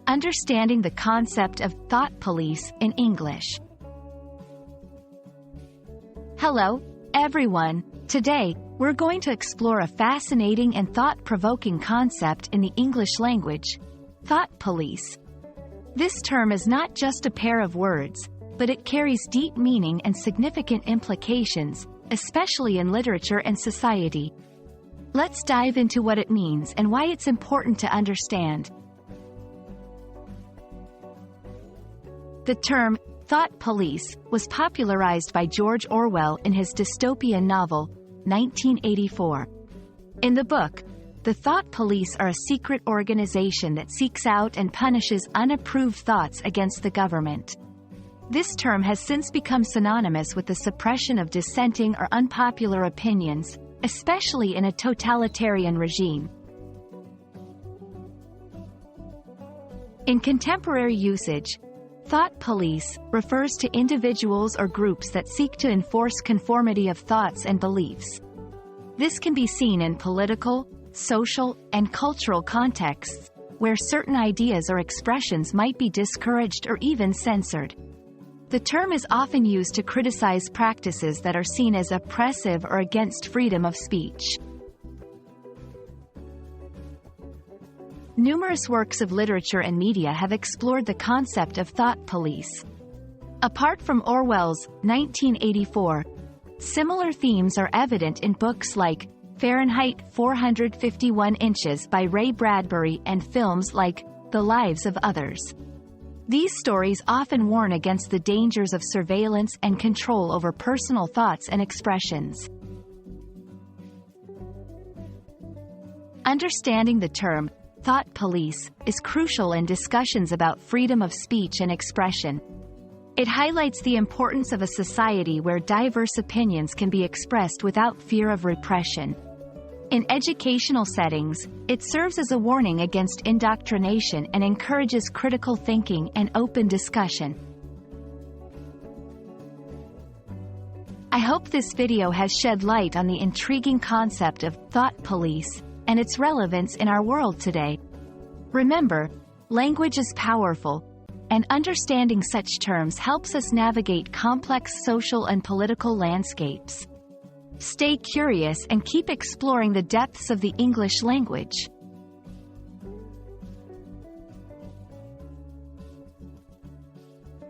Understanding the concept of thought police in English. Hello, everyone. Today, we're going to explore a fascinating and thought-provoking concept in the English language: thought police. This term is not just a pair of words, but it carries deep meaning and significant implications, especially in literature and society. Let's dive into what it means and why it's important to understand. The term, thought police, was popularized by George Orwell in his dystopian novel, 1984. In the book, the thought police are a secret organization that seeks out and punishes unapproved thoughts against the government. This term has since become synonymous with the suppression of dissenting or unpopular opinions, especially in a totalitarian regime. In contemporary usage, thought police refers to individuals or groups that seek to enforce conformity of thoughts and beliefs. This can be seen in political, social, and cultural contexts, where certain ideas or expressions might be discouraged or even censored. The term is often used to criticize practices that are seen as oppressive or against freedom of speech. Numerous works of literature and media have explored the concept of thought police. Apart from Orwell's 1984, similar themes are evident in books like Fahrenheit 451 Inches by Ray Bradbury and films like The Lives of Others. These stories often warn against the dangers of surveillance and control over personal thoughts and expressions. Understanding the term thought police is crucial in discussions about freedom of speech and expression. It highlights the importance of a society where diverse opinions can be expressed without fear of repression. In educational settings, it serves as a warning against indoctrination and encourages critical thinking and open discussion. I hope this video has shed light on the intriguing concept of thought police and its relevance in our world today. Remember, language is powerful, and understanding such terms helps us navigate complex social and political landscapes. Stay curious and keep exploring the depths of the English language.